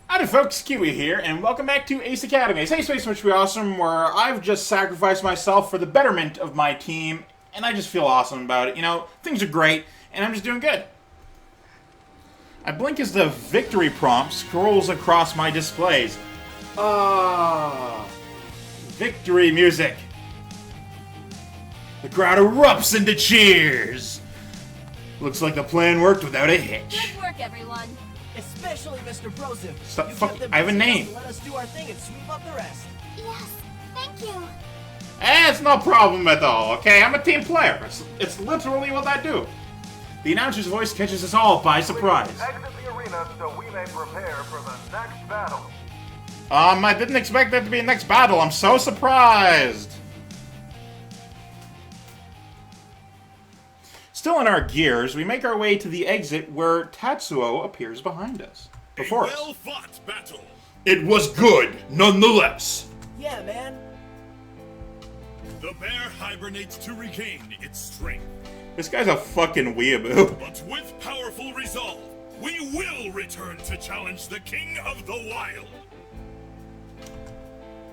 Howdy folks, Keywii here, and welcome back to Ace Academy. It's Ace Space Much Be Awesome, where I've just sacrificed myself for the betterment of my team, and I just feel awesome about it. You know, things are great, and I'm just doing good. I blink as the victory prompt scrolls across my displays. Victory music. The crowd erupts into cheers. Looks like the plan worked without a hitch. Good work, everyone. Especially Mr. Broseph. Stop, fuck, I have a name. Let us do our thing and sweep up the rest. Yes, thank you. It's no problem at all, okay? I'm a team player. It's literally what I do. The announcer's voice catches us all by surprise. Exit the arena so we may prepare for the next battle. I didn't expect there to be a next battle. I'm so surprised. Still in our gears, we make our way to the exit where Tatsuo appears behind us. Before us. Well-fought battle. It was good, nonetheless. Yeah, man. The bear hibernates to regain its strength. This guy's a fucking weeaboo. But with powerful resolve, we will return to challenge the King of the Wild.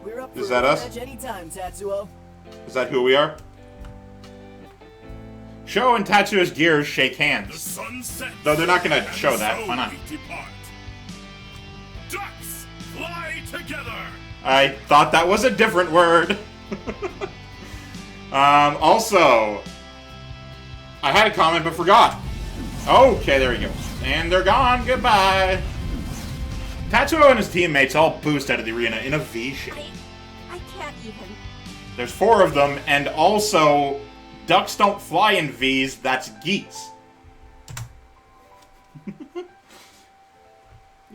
We're up for Is that a us? match anytime, Tatsuo. Is that who we are? Sho and Tatsuo's gears shake The hands. sun sets. Though they're not gonna and show that. so Why not? we depart. Ducks fly together. I thought that was a different word. Also, I had a comment but forgot. Okay, there he goes. And they're gone. Goodbye. Tatsuo and his teammates all boost out of the arena in a V shape. I can't even. There's 4 of them, and also, ducks don't fly in V's, that's geese.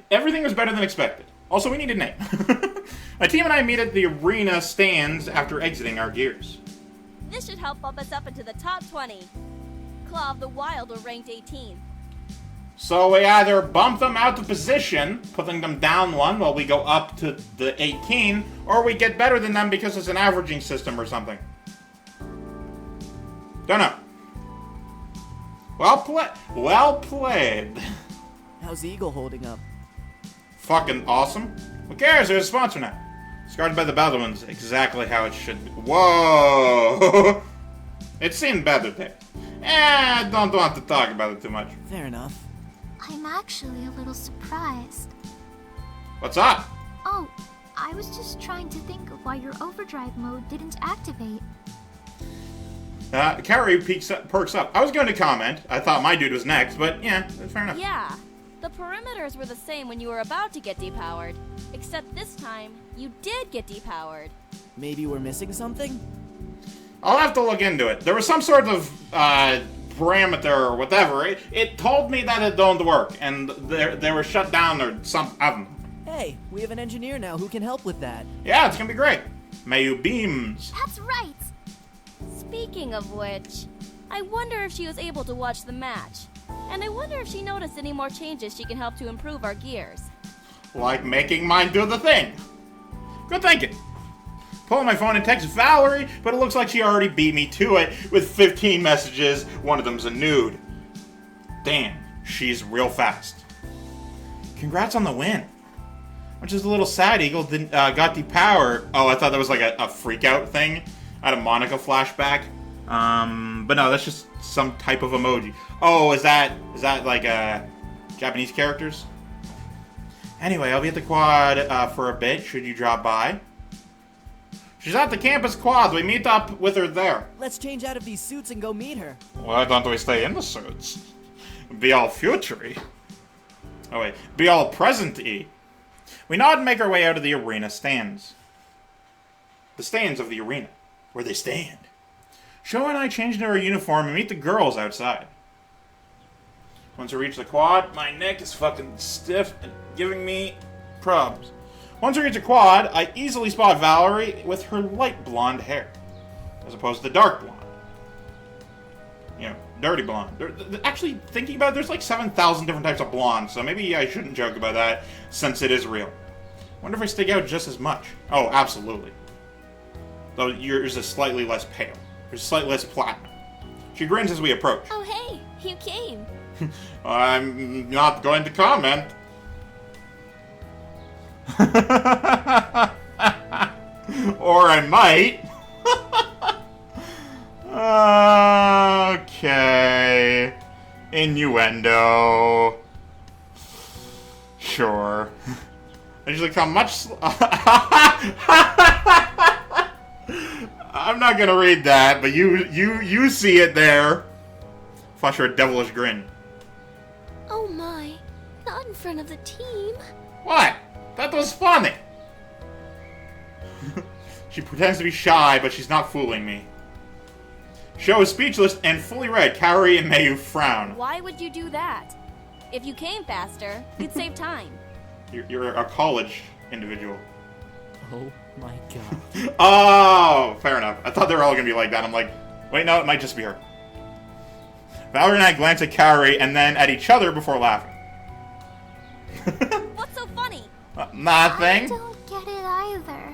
Everything was better than expected. Also, we need a name. My team and I meet at the arena stands after exiting our gears. This should help bump us up into the top 20. Claw of the Wild are ranked 18. So we either bump them out of position, putting them down 1 while we go up to the 18, or we get better than them because it's an averaging system or something. Don't know. Well played. How's Eagle holding up? Fucking awesome. Who cares? There's a sponsor now. Scarred by the Battlewings, exactly how it should be. Whoa! It seemed better there. I don't want to talk about it too much. Fair enough. I'm actually a little surprised. What's up? Oh, I was just trying to think of why your overdrive mode didn't activate. Carrie perks up. I was going to comment. I thought my dude was next, but yeah, that's fair enough. Yeah, the perimeters were the same when you were about to get depowered. Except this time, you did get depowered. Maybe we're missing something? I'll have to look into it. There was some sort of parameter or whatever. It told me that it don't work, and they were shut down or something. I don't know. Hey, we have an engineer now who can help with that. Yeah, it's gonna be great. Mayu beams. That's right. Speaking of which, I wonder if she was able to watch the match. And I wonder if she noticed any more changes she can help to improve our gears. Like making mine do the thing. Good thinking. Pull my phone and text Valerie, but it looks like she already beat me to it with 15 messages. One of them's a nude. Damn, she's real fast. Congrats on the win. Which is a little sad. Eagle didn't got depowered. Oh, I thought that was like a freak out thing. I had a Monica flashback. But no, that's just some type of emoji. Oh, is that like Japanese characters? Anyway, I'll be at the quad for a bit. Should you drop by? She's at the campus quad. We meet up with her there. Let's change out of these suits and go meet her. Why don't we stay in the suits? Be all future-y. Oh wait, be all present-y. We nod and make our way out of the arena stands. The stands of the arena, where they stand. Sho and I change into our uniform and meet the girls outside. Once we reach the quad, my neck is fucking stiff and giving me problems. Once we reach the quad, I easily spot Valerie with her light blonde hair, as opposed to the dark blonde. You know, dirty blonde. Actually, thinking about it, there's like 7,000 different types of blonde, so maybe I shouldn't joke about that, since it is real. Wonder if I stick out just as much. Oh, absolutely. Though yours is slightly less pale. Yours is slightly less platinum. She grins as we approach. Oh hey, you came. I'm not going to comment. Or I might. Okay. Innuendo. Sure. I usually come much. I'm not gonna read that, but you see it there. Flash her a devilish grin. Oh my, not in front of the team. What? That was funny. She pretends to be shy, but she's not fooling me. Sho is speechless and fully read. Kaori and Mayu frown. Why would you do that? If you came faster, you'd save time. You're a college individual. Oh my god. Oh, fair enough. I thought they were all gonna be like that. I'm like, wait, no, it might just be her. Valerie and I glance at Kaori and then at each other before laughing. What's so funny? I Nothing. don't get it either.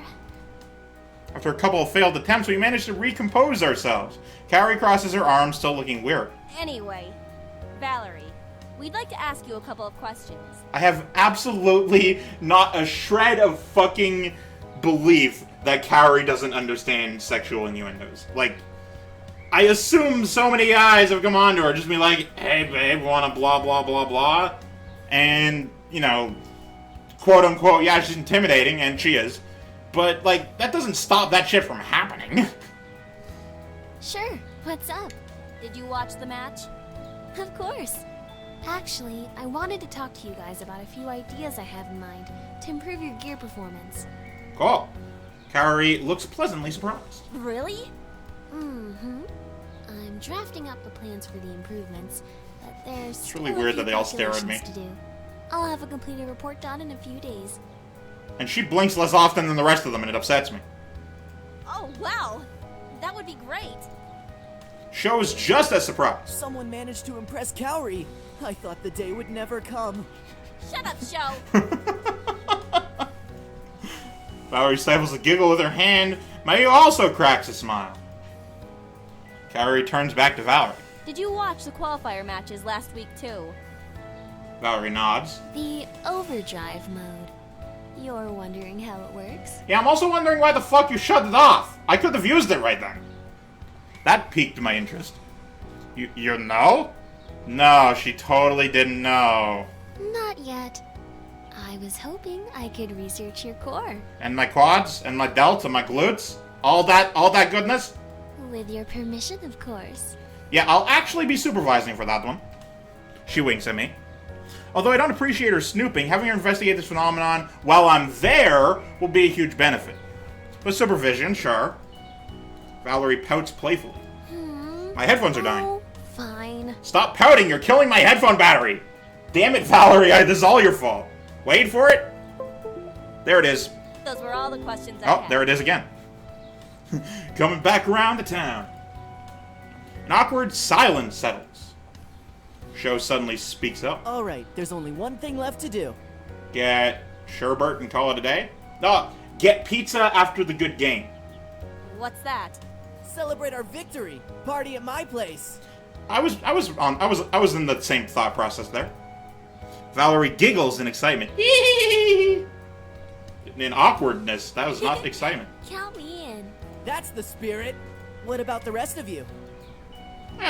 After a couple of failed attempts, we managed to recompose ourselves. Kaori crosses her arms, still looking weird. Anyway, Valerie, we'd like to ask you a couple of questions. I have absolutely not a shred of fucking belief that Kaori doesn't understand sexual innuendos. Like, I assume so many guys have come on to her just be like, hey babe, wanna blah blah blah blah? And, you know, quote unquote, yeah, she's intimidating, and she is. But, like, that doesn't stop that shit from happening. Sure, what's up? Did you watch the match? Of course. Actually, I wanted to talk to you guys about a few ideas I have in mind to improve your gear performance. Cool. Kaori looks pleasantly surprised. Really? Mm-hmm. I'm drafting up the plans for the improvements, but there's It's really still a weird few that they all stare at me. calculations to do. I'll have a completed report done in a few days. And she blinks less often than the rest of them, and it upsets me. Oh, wow! That would be great! Sho's just as surprised. Someone managed to impress Kaori. I thought the day would never come. Shut up, Sho! Valerie stifles a giggle with her hand. Mayu also cracks a smile. Kaori turns back to Valerie. Did you watch the qualifier matches last week, too? Valerie nods. The overdrive mode. You're wondering how it works? Yeah, I'm also wondering why the fuck you shut it off. I could have used it right then. That piqued my interest. You know? No, she totally didn't know. Not yet. I was hoping I could research your core. And my quads, and my delts, and my glutes? All that goodness? With your permission, of course. Yeah, I'll actually be supervising for that one. She winks at me. Although I don't appreciate her snooping, having her investigate this phenomenon while I'm there will be a huge benefit. With supervision, sure. Valerie pouts playfully. My headphones are dying. Oh, fine. Stop pouting, you're killing my headphone battery! Damn it, Valerie, this is all your fault. Wait for it. There it is. Those were all the questions I Oh, had. there it is again. Coming back around the town. An awkward silence settles. Sho suddenly speaks up. Alright, there's only one thing left to do. Get sherbet and call it a day? No, get pizza after the good game. What's that? Celebrate our victory! Party at my place! I was in the same thought process there. Valerie giggles in excitement. In awkwardness, that was not excitement. Count me in. That's the spirit! What about the rest of you?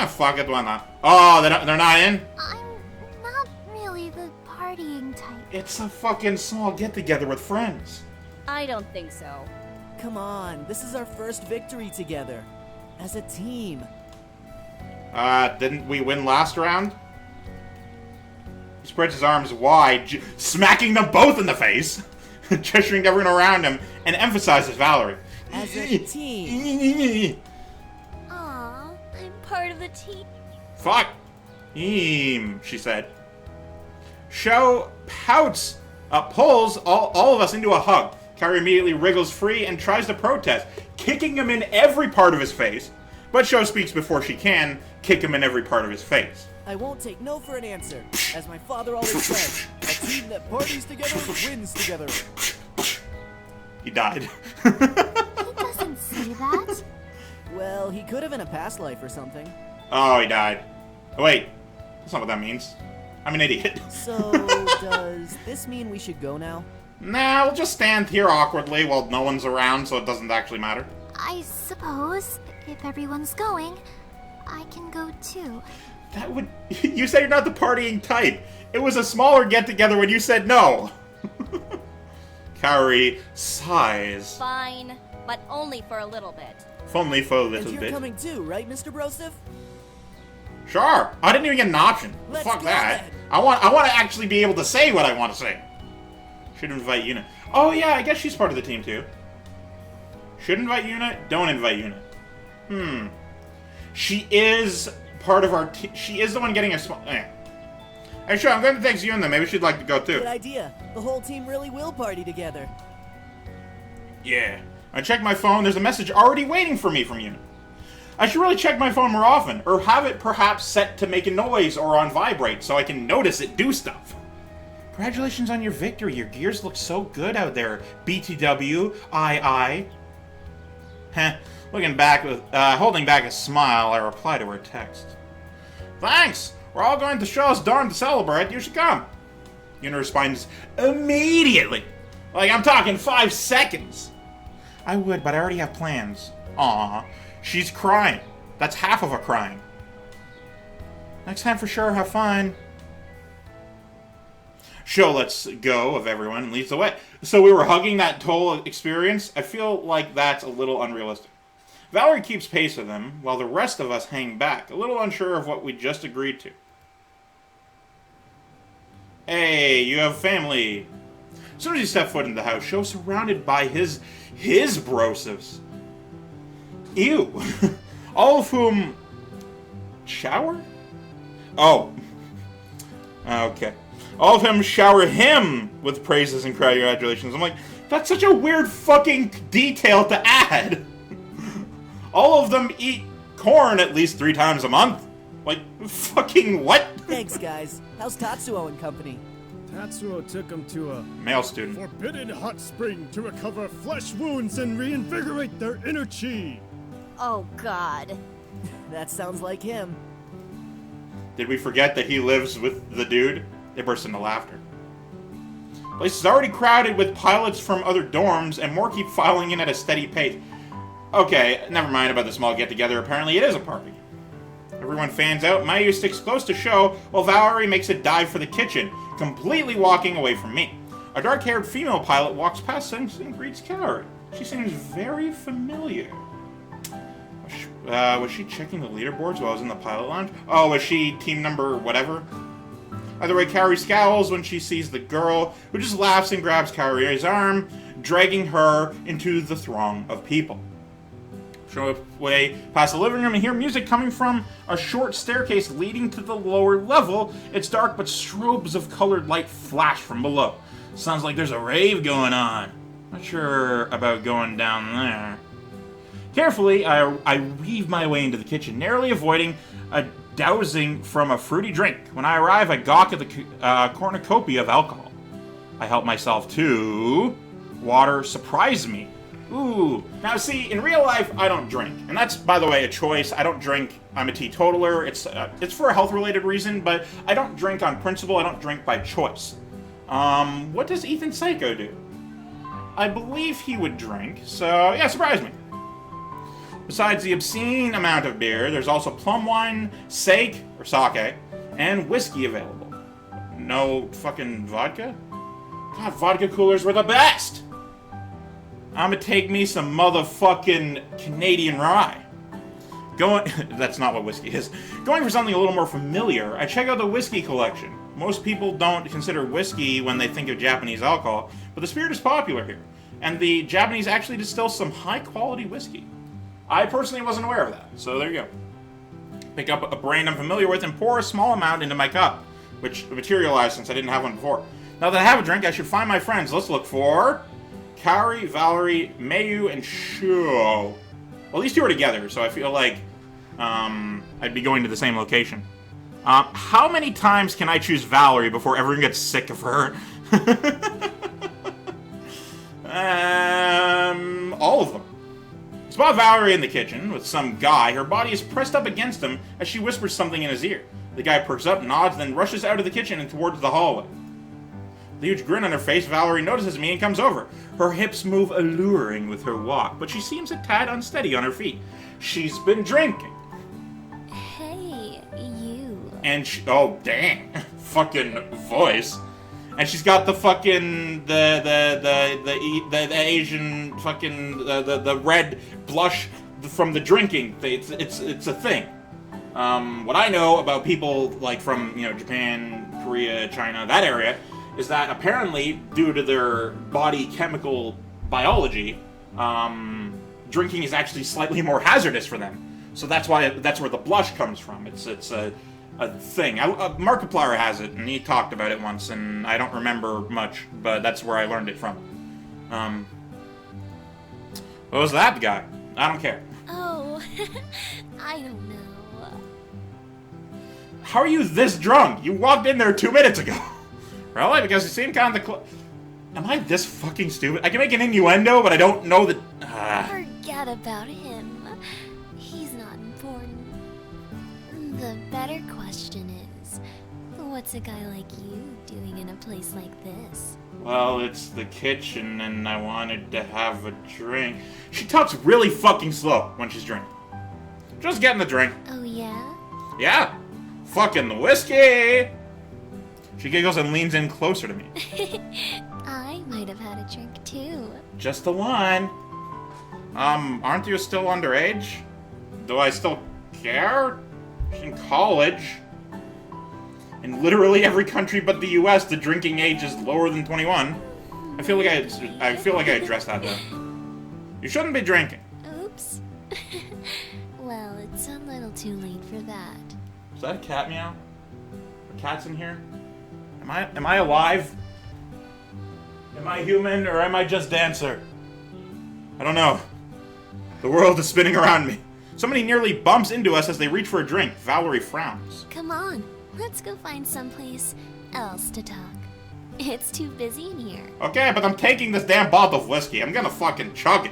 Fuck it, why not? Oh, they're not in? I'm not really the partying type. It's a fucking small get-together with friends. I don't think so. Come on, this is our first victory together. As a team. Didn't we win last round? He spreads his arms wide, smacking them both in the face, gesturing to everyone around him, and emphasizes Valerie. As a team. Aw, I'm part of the team. Fuck. She said. Sho pouts, pulls all of us into a hug. Kaori immediately wriggles free and tries to protest, kicking him in every part of his face. But Sho speaks before she can kick him in every part of his face. I won't take no for an answer. As my father always said, a team that parties together wins together. He died. He doesn't say that. Well, he could have in a past life or something. Oh, he died. Oh, wait. That's not what that means. I'm an idiot. So, does this mean we should go now? Nah, we'll just stand here awkwardly while no one's around so it doesn't actually matter. I suppose, if everyone's going, I can go too. That would... You said you're not the partying type. It was a smaller get-together when you said no. Kaori sighs. Fine, but only for a little bit. If only for a little And you're bit. coming too, right, Mr. Broseph? Sure. I didn't even get an option. Let's Fuck go that. then. I want to actually be able to say what I want to say. Should invite Yuna. Oh yeah, I guess she's part of the team too. Should invite Yuna. Don't invite Yuna. She is part of our team. She is the one getting a small. Hey, sure. I'm going to text Yuna. Maybe she'd like to go too. Good idea. The whole team really will party together. Yeah. I checked my phone. There's a message already waiting for me from Yuna. I should really check my phone more often, or have it perhaps set to make a noise or on vibrate so I can notice it do stuff. Congratulations on your victory. Your gears look so good out there, BTW, II. Heh. Looking back with, holding back a smile, I reply to her text. Thanks! We're all going to Shaw's Darn to celebrate. You should come. Yuna responds immediately. Like, I'm talking 5 seconds. I would, but I already have plans. Aw. She's crying. That's half of a crying. Next time for sure, have fun. Show lets go of everyone and leads the way. So we were hugging that whole experience? I feel like that's a little unrealistic. Valerie keeps pace with them, while the rest of us hang back, a little unsure of what we just agreed to. Hey, you have family. As soon as you step foot in the house, Show surrounded by his brosifs. Ew. All of whom... shower? Oh. Okay. All of them shower him with praises and congratulations. I'm like, that's such a weird fucking detail to add. All of them eat corn at least 3 times a month. Like, fucking what? Thanks, guys. How's Tatsuo and company? Tatsuo took him to a Male student. forbidden hot spring to recover flesh wounds and reinvigorate their inner chi. Oh, God. That sounds like him. Did we forget that he lives with the dude? They burst into laughter. Place is already crowded with pilots from other dorms, and more keep filing in at a steady pace. Okay, never mind about the small get-together. Apparently it is a party. Everyone fans out. Mayu sticks close to Show, while Valerie makes a dive for the kitchen, completely walking away from me. A dark-haired female pilot walks past and greets Kaori. She seems very familiar. Was she checking the leaderboards while I was in the pilot lounge? Oh, was she team number whatever? Either way, Kaori scowls when she sees the girl, who just laughs and grabs Kaori's arm, dragging her into the throng of people. Show way past the living room and hear music coming from a short staircase leading to the lower level. It's dark, but strobes of colored light flash from below. Sounds like there's a rave going on. Not sure about going down there. Carefully, I weave my way into the kitchen, narrowly avoiding a dousing from a fruity drink. When I arrive, I gawk at the cornucopia of alcohol. I help myself to... water. Surprise me. Ooh. Now see, in real life, I don't drink. And that's, by the way, a choice. I don't drink. I'm a teetotaler. It's for a health-related reason, but I don't drink on principle. I don't drink by choice. What does Ethan Seiko do? I believe he would drink, so yeah, surprise me. Besides the obscene amount of beer, there's also plum wine, sake, or sake, and whiskey available. No fucking vodka? God, vodka coolers were the best! I'ma take me some motherfucking Canadian rye. That's not what whiskey is. Going for something a little more familiar, I check out the whiskey collection. Most people don't consider whiskey when they think of Japanese alcohol, but the spirit is popular here. And the Japanese actually distill some high-quality whiskey. I personally wasn't aware of that, so there you go. Pick up a brand I'm familiar with and pour a small amount into my cup, which materialized since I didn't have one before. Now that I have a drink, I should find my friends. Let's look for... Kaori, Valerie, Mayu, and Sho. Well, these two are together, so I feel like I'd be going to the same location. How many times can I choose Valerie before everyone gets sick of her? All of them. Spot Valerie in the kitchen with some guy. Her body is pressed up against him as she whispers something in his ear. The guy perks up, nods, then rushes out of the kitchen and towards the hallway. The huge grin on her face, Valerie notices me and comes over. Her hips move alluring with her walk, but she seems a tad unsteady on her feet. She's been drinking. Hey, you. And she, oh dang, fucking voice. And she's got the fucking the Asian fucking the red blush from the drinking. It's a thing. What I know about people like from Japan, Korea, China, that area, is that apparently due to their body chemical biology, drinking is actually slightly more hazardous for them. So that's where the blush comes from. It's a thing. Markiplier has it, and he talked about it once, and I don't remember much, but that's where I learned it from. What was that guy? I don't care. Oh, I don't know. How are you this drunk? You walked in there 2 minutes ago. Really? Because you seem kind of Am I this fucking stupid? I can make an innuendo, but I don't know that... Forget about him. He's not important. The better question is, what's a guy like you doing in a place like this? Well, it's the kitchen, and I wanted to have a drink. She talks really fucking slow when she's drinking. Just getting the drink. Oh, yeah? Yeah. Fucking the whiskey! She giggles and leans in closer to me. I might have had a drink, too. Just the one. Aren't you still underage? Do I still care? She's in college. In literally every country but the US, the drinking age is lower than 21. I feel like I addressed that though. You shouldn't be drinking. Oops. Well, it's a little too late for that. Is that a cat meow? A cat's in here? Am I alive? Am I human or am I just Dancer? I don't know. The world is spinning around me. Somebody nearly bumps into us as they reach for a drink. Valerie frowns. Come on, let's go find someplace else to talk. It's too busy in here. Okay, but I'm taking this damn bottle of whiskey. I'm gonna fucking chug it.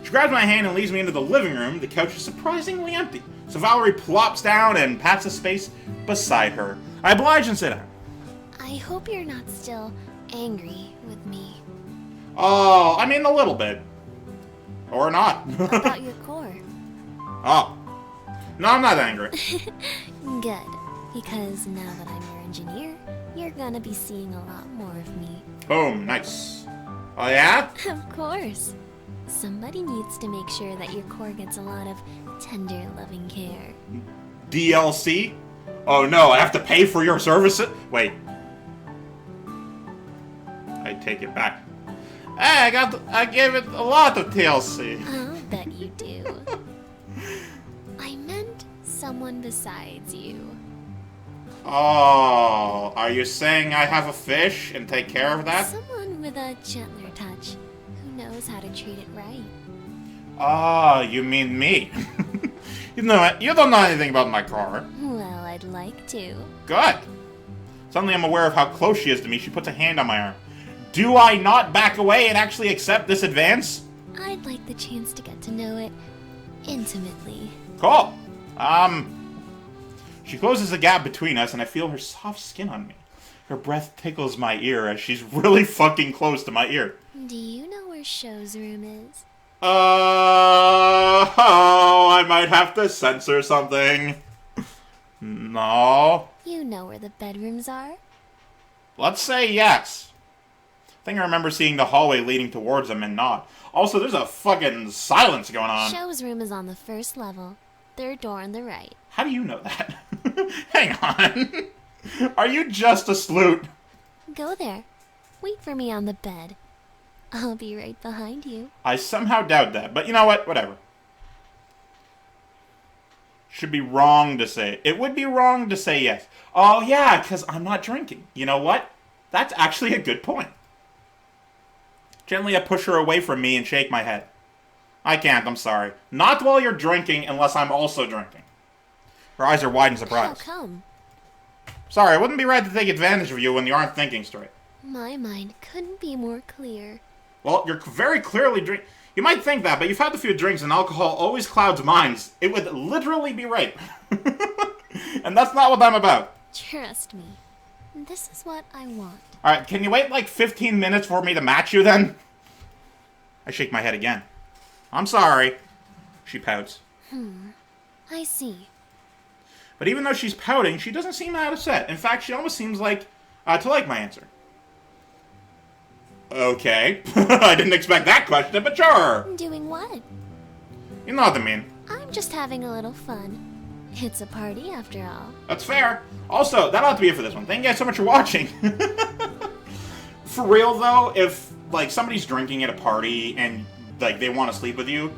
She grabs my hand and leads me into the living room. The couch is surprisingly empty. So Valerie plops down and pats a space beside her. I oblige and sit down. I hope you're not still angry with me. Oh, I mean a little bit. Or not. About your core. Oh. No, I'm not angry. Good, because now that I'm your engineer, you're gonna be seeing a lot more of me. Boom, nice. Oh yeah? Of course. Somebody needs to make sure that your core gets a lot of tender, loving care. DLC? Oh no, I have to pay for your services? Wait. I take it back. Hey, I gave it a lot of TLC. I'll bet you do. I meant someone besides you. Oh, are you saying I have a fish and take care of that? Someone with a gentler touch who knows how to treat it right. Oh, you mean me? You don't know anything about my car. Well, I'd like to. Good. Suddenly I'm aware of how close she is to me. She puts a hand on my arm. Do I not back away and actually accept this advance? I'd like the chance to get to know it intimately. Cool. She closes the gap between us and I feel her soft skin on me. Her breath tickles my ear as she's really fucking close to my ear. Do you know where Show's room is? Oh, I might have to censor something. No. You know where the bedrooms are? Let's say yes. I think I remember seeing the hallway leading towards them and not. Also, there's a fucking silence going on. Show's room is on the first level. Third door on the right. How do you know that? Hang on. Are you just a sloot? Go there. Wait for me on the bed. I'll be right behind you. I somehow doubt that, but you know what? Whatever. Should be wrong to say. It would be wrong to say yes. Oh yeah, because I'm not drinking. You know what? That's actually a good point. Gently I push her away from me and shake my head. I can't, I'm sorry. Not while you're drinking unless I'm also drinking. Her eyes are wide in surprise. How come? Sorry, I wouldn't be right to take advantage of you when you aren't thinking straight. My mind couldn't be more clear. Well, you're very clearly drinking. You might think that, but you've had a few drinks and alcohol always clouds minds. It would literally be right. And that's not what I'm about. Trust me. This is what I want. Alright, can you wait like 15 minutes for me to match you then? I shake my head again. I'm sorry. She pouts. I see. But even though she's pouting, she doesn't seem that upset. In fact, she almost seems like to like my answer. Okay. I didn't expect that question, but sure. Doing what? You know what I mean. I'm just having a little fun. It's a party after all. That's fair. Also, that'll have to be it for this one. Thank you guys so much for watching. For real, though, if, like, somebody's drinking at a party and, like, they want to sleep with you,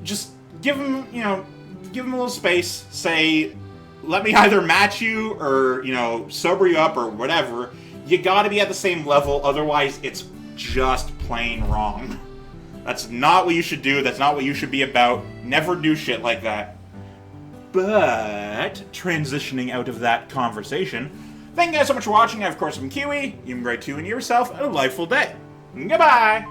just give them, you know, give them a little space. Say, let me either match you or, you know, sober you up or whatever. You gotta be at the same level, otherwise it's just plain wrong. That's not what you should do. That's not what you should be about. Never do shit like that. But, transitioning out of that conversation, thank you guys so much for watching. I, of course, am Keywii. You've been great too, and yourself a delightful day. Goodbye!